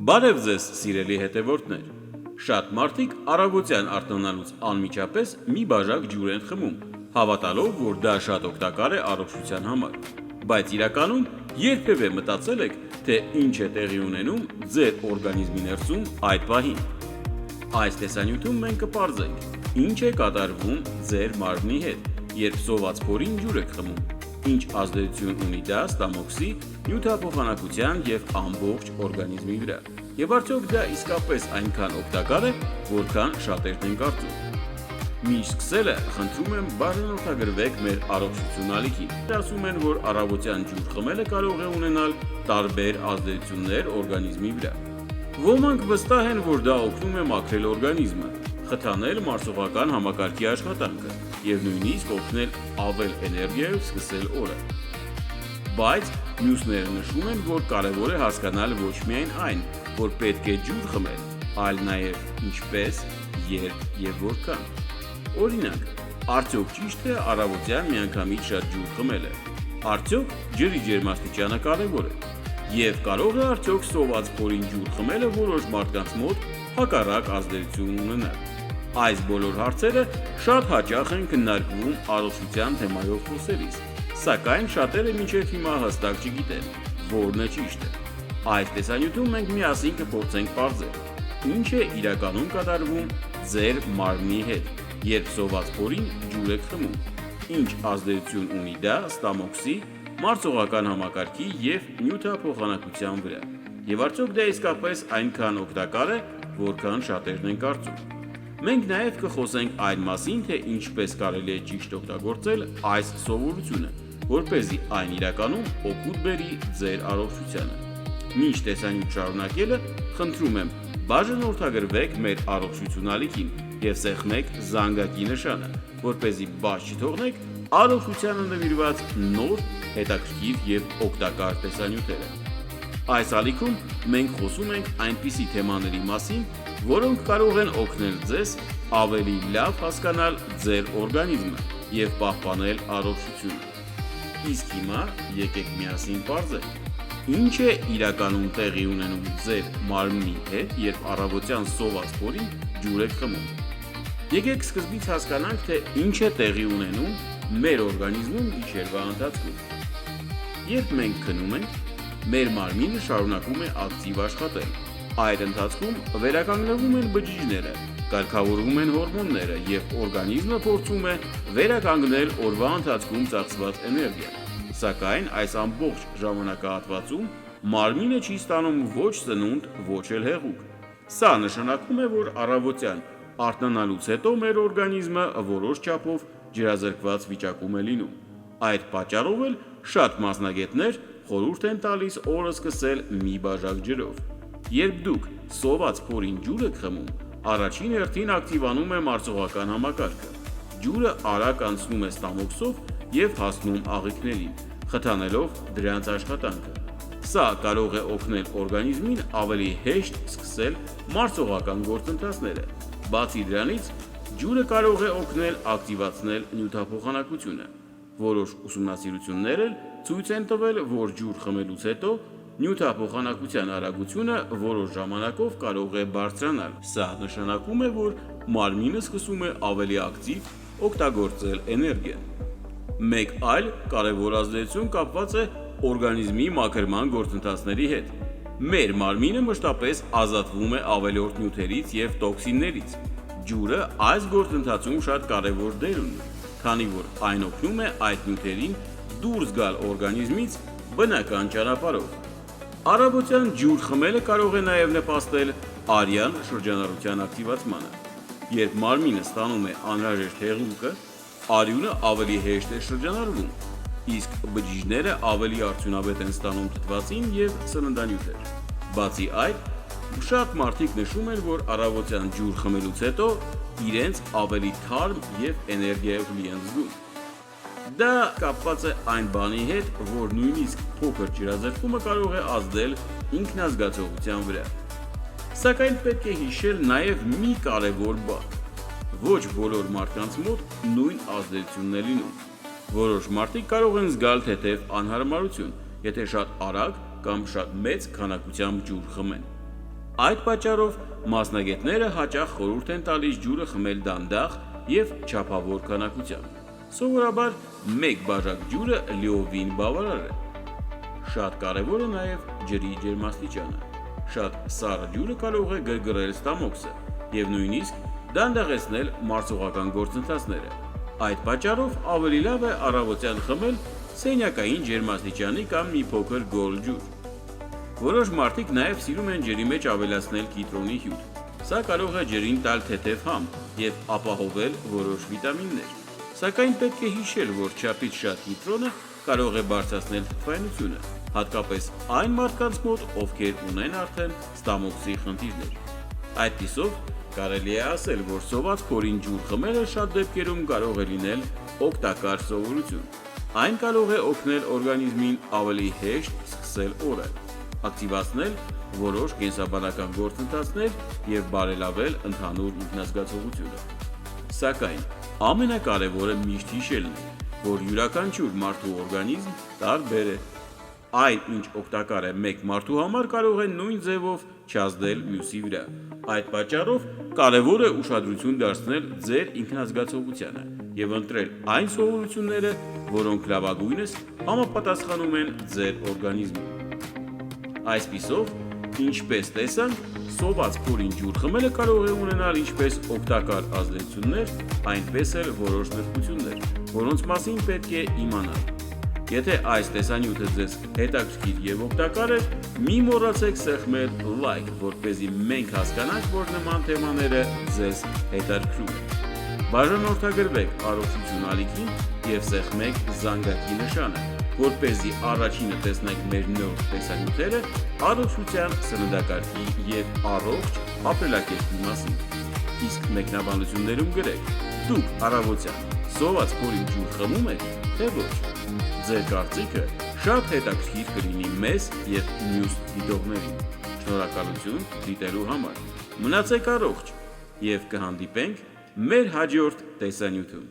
Բարև ձեզ, սիրելի հետևորդներ։ Շատ մարդիկ առավոտյան արթնանալուց անմիջապես մի բաժակ ջուր են խմում, հավատալով, որ դա շատ օգտակար է առողջության համար։ Բայց իրականում երբևէ մտածել եք, թե ինչ է տեղի ունենում ձեր օրգանիզմի ներսում այդ պահին։ Այս տեսանյութում մենք կպարզենք, ինչ է կատարվում ձեր մարմնի հետ, երբ սոված փորին ջուր եք խմում, ինչ ազդեցություն ունի դա ստամոքսի, նյութափոխանակության և ամբողջ օրգանիզմի վրա, և արդյոք դա իսկապես այնքան օգտակար է, որքան շատերն են կարծում։ Մինչ սկսելը, խնդրում եմ բաժանորդագրվեք մեր առողջություն ալիքին։ Ասում են, որ առավոտյան ջուր խմելը կարող է ունենալ տարբեր ազդեցություններ օրգանիզմի վրա։ Ոմանք վստահ են, որ դա օգնում է մաքրել օրգանիզմը, խթանել մարսողական համակարգի աշխատանքը և նույնիսկ օգնել ավել էներգիայով սկսել օրը։ Բայց մյուսները նշում են, որ կարևոր է հասկանալ ոչ միայն այն, որ պետք է ջուր խմել, այլ նաև ինչպես, երբ և որքան։ Օրինակ, արդյոք ճիշտ է առավոտյան միանգամից շատ ջուր խմելը։ Արդյոք ջրի ջերմաստիճանը կարևոր է։ Եվ կարող է արդյոք սոված փորին ջուր խմելը որոշ մարդկանց մոտ հակառակ ազդեցություն ունենալ։ Այս բոլոր հարցերը շատ հաճախ են քննարկվում առողջության թեմայով խոսելիս, սակայն շատերը մինչև հիմա հստակ չգիտեն, որն է ճիշտը։ Այս տեսանյութում մենք միասին կփորձենք պարզել, ինչ է իրականում կատարվում ձեր մարմնի հետ, երբ սոված փորին ջուր եք խմում, ինչ ազդեցություն ունի դա ստամոքսի, մարսողական համակարգի և նյութափոխանակության վրա, և արդյոք դա իսկապես այնքան օգտակար է, որքան շատերն են կարծում։ Մենք նաև կխոսենք այն մասին, թե ինչպես կարելի է ճիշտ օգտագործել այս սովորությունը, որպեսզի այն իրականում օգուտ բերի ձեր առողջությանը։ Մինչ տեսանյութ շարունակելը, խնդրում եմ բաժանորդագրվեք մեր առողջություն ալիքին և սեղմեք զանգակի նշանը, որպեսզի բաց չթողնեք առողջությանը նվիրված նոր, հետաքրքիր և օգտակար տեսանյութերը։ Այս ալիքում մենք խոսում ենք այնպիսի թեմաների մասին, որոնք կարող են օգնել ձեզ ավելի լավ հասկանալ ձեր օրգանիզմը և պահպանել առողջությունը։ Իսկ հիմա եկեք միասին պարզենք, ինչ է իրականում տեղի ունենում ձեր մարմնի հետ, երբ առավոտյան սոված փորին ջուր եք խմում։ Եկեք սկզբից հասկանանք, թե ինչ է տեղի ունենում մեր օրգանիզմում գիշերվա ընթացքում։ Երբ մենք քնում ենք, մեր մարմինը շարունակում է ակտիվ աշխատել։ Այդ ընթացքում վերականգնվում են բջիջները, կարգավորվում են հորմոնները և օրգանիզմը փորձում է վերականգնել օրվա ընթացքում ծախսված էներգիան։ Սակայն այս ամբողջ ժամանակահատվածում մարմինը չի ստանում ոչ սնունդ, ոչ էլ հեղուկ։ Սա նշանակում է, որ առավոտյան արթնանալուց հետո մեր օրգանիզմը որոշ չափով ջրազրկված վիճակում է լինում։ Այդ պատճառով էլ շատ մասնագետներ խորհուրդ են տալիս օրը սկսել մի բաժակ ջրով։ Երբ դուք սոված փորին ջուր եք խմում, առաջին հերթին ակտիվանում է մարսողական համակարգը։ Ջուրը արագ անցնում է ստամոքսով և հասնում աղիքներին, խթանելով դրանց աշխատանքը։ Սա կարող է օգնել օրգանիզմին ավելի հեշտ սկսել մարսողական գործընթացները։ Բացի դրանից, ջուրը կարող է օգնել ակտիվացնել նյութափոխանակությունը։ Որոշ ուսումնասիրություններ էլ ցույց են տվել, որ ջուր խմելուց հետո նյութափոխանակության արագությունը որոշ ժամանակով կարող է բարձրանալ։ Սա նշանակում է, որ մարմինը սկսում է ավելի ակտիվ օգտագործել էներգիան։ Մեկ այլ կարևոր ազդեցություն կապված է օրգանիզմի մաքրման գործընթացների հետ։ Մեր մարմինը մշտապես ազատվում է ավելորդ նյութերից և տոքսիններից։ Ջուրը այս գործընթացում շատ կարևոր դեր ունի, քանի որ այն օգնում է այդ նյութերին դուրս գալ օրգանիզմից բնական ճանապարհով։ Առավոտյան ջուր խմելը կարող է նաև նպաստել արյան շրջանառության ակտիվացմանը։ Երբ մարմինը ստանում է անհրաժեշտ հեղուկը, արյունը ավելի հեշտ է շրջանառվում, իսկ բջիջները ավելի արդյունավետ են ստանում թթվածին և սննդանյութեր։ Բացի այդ, շատ մարդիկ նշում են, որ առավոտյան ջուր խմելուց հետո իրենց ավելի թարմ և էներգիայով լի են զգում։ Դա կապված է այն բանի հետ, որ նույնիսկ փոքր ջրազրկումը կարող է ազդել ինքնազգացողության վրա։ Սակայն պետք է հիշել նաև մի կարևոր բան։ Ոչ բոլոր մարդկանց մոտ նույն ազդեցությունն է լինում։ Որոշ մարդիկ կարող են զգալ թեթև անհարմարություն, եթե շատ արագ կամ շատ մեծ քանակությամբ ջուր խմեն։ Այդ պատճառով մասնագետները հաճախ խորհուրդ են տալիս ջուրը խմել դանդաղ և չափավոր քանակությամբ։ Սովորաբար մեկ բաժակ ջուրը լիովին բավարար է։ Շատ կարևոր է նաև ջրի ջերմաստիճանը։ Շատ սառը ջուրը կարող է գրգռել ստամոքսը և նույնիսկ դանդաղեցնել մարսողական գործընթացները։ Այդ պատճառով ավելի լավ է առավոտյան խմել սենյակային ջերմաստիճանի կամ մի փոքր գոլ ջուր։ Որոշ մարդիկ նաև սիրում են ջրի մեջ ավելացնել կիտրոնի հյութ։ Սա կարող է ջրին տալ թեթև համ և ապահովել որոշ վիտամիններ։ Սակայն պետք է հիշել, որ չափից շատ կիտրոնը կարող է բարձրացնել թթվայնությունը, հատկապես այն մարդկանց մոտ, ովքեր ունեն արդեն ստամոքսի խնդիրներ։ Այդպիսով կարելի է ասել, որ սոված փորին ջուր խմելը շատ դեպքերում կարող է լինել օգտակար սովորություն։ Այն կարող է օգնել օրգանիզմին ավելի հեշտ սկսել օրը, ակտիվացնել որոշ կենսաբանական գործընթացներ և բարելավել ընդհանուր ինքնազգացողությունը։ Սակայն ամենակարևորը միշտ հիշելն է, որ յուրաքանչյուր մարդու օրգանիզմ տարբեր է։ Այն, ինչ օգտակար է մեկ մարդու համար, կարող է նույն ձևով չազդել մյուսի վրա։ Այդ պատճառով կարևոր է ուշադրություն դարձնել ձեր ինքնազգացողությանը և ընտրել այն սովորությունները, որոնք լավագույնս համապատասխանում են ձեր օրգանիզմին։ Այսպիսով, ինչպես տեսանք, սոված փորին ջուր խմելը կարող է ունենալ ինչպես օգտակար ազդեցություններ, այնպես էլ որոշ նրբություններ, որոնց մասին պետք է իմանալ։ Եթե այս տեսանյութը ձեզ հետաքրքիր և օգտակար էր, մի մոռացեք սեղմել լայք, որպեսզի մենք հասկանանք, որ նման թեմաները ձեզ հետաքրքրում են։ Բաժանորդագրվեք առողջություն ալիքին և սեղմեք զանգակի նշանը, որպեսզի առաջինը տեսնեք մեր նոր տեսանյութերը առողջության, սննդակարգի և առողջ ապրելակերպի մասին։ Իսկ մեկնաբանություններում գրեք. դուք առավոտյան սոված փորին ջուր խմում եք, թե ոչ։ Ձեր կարծիքը շատ հետաքրքիր կլինի մեզ և մյուս դիտողներին։ Շնորհակալություն դիտելու համար։ Մնացեք առողջ և կհանդիպենք մեր հաջորդ տեսանյութում։